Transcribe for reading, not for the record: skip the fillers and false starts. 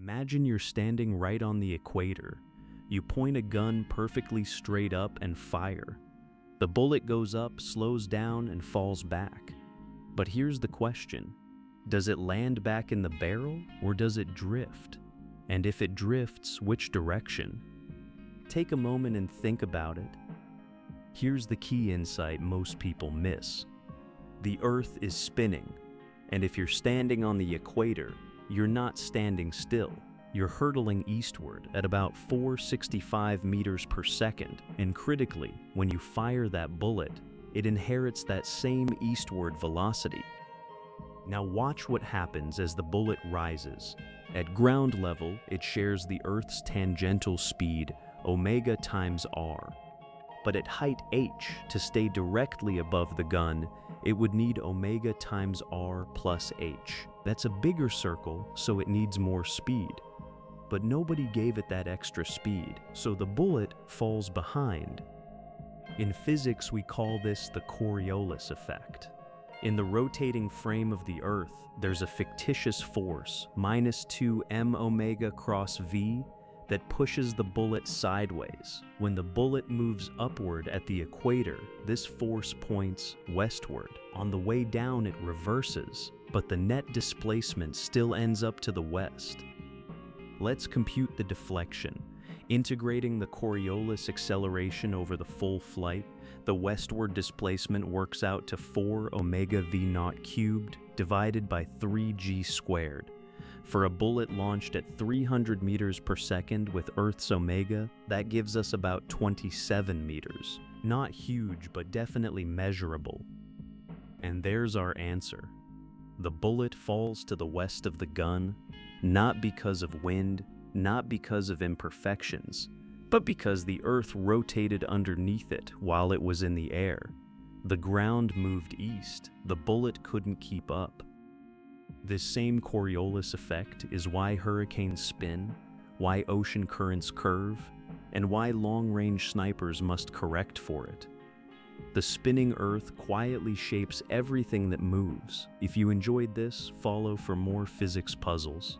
Imagine you're standing right on the equator. You point a gun perfectly straight up and fire. The bullet goes up, slows down, and falls back. But here's the question. Does it land back in the barrel, or does it drift? And if it drifts, which direction? Take a moment and think about it. Here's the key insight most people miss. The Earth is spinning, and if you're standing on the equator, you're not standing still. You're hurtling eastward at about 465 meters per second, and critically, when you fire that bullet, it inherits that same eastward velocity. Now watch what happens as the bullet rises. At ground level, it shares the Earth's tangential speed, omega times r. But at height h, to stay directly above the gun, it would need omega times r plus h. That's a bigger circle, so it needs more speed. But nobody gave it that extra speed, so the bullet falls behind. In physics, we call this the Coriolis effect. In the rotating frame of the Earth, there's a fictitious force, -2 m omega cross v, that pushes the bullet sideways. When the bullet moves upward at the equator, this force points westward. On the way down, it reverses, but the net displacement still ends up to the west. Let's compute the deflection. Integrating the Coriolis acceleration over the full flight, the westward displacement works out to 4 omega v naught cubed divided by 3g squared. For a bullet launched at 300 meters per second with Earth's omega, that gives us about 27 meters. Not huge, but definitely measurable. And there's our answer. The bullet falls to the west of the gun, not because of wind, not because of imperfections, but because the Earth rotated underneath it while it was in the air. The ground moved east, the bullet couldn't keep up. This same Coriolis effect is why hurricanes spin, why ocean currents curve, and why long-range snipers must correct for it. The spinning Earth quietly shapes everything that moves. If you enjoyed this, follow for more physics puzzles.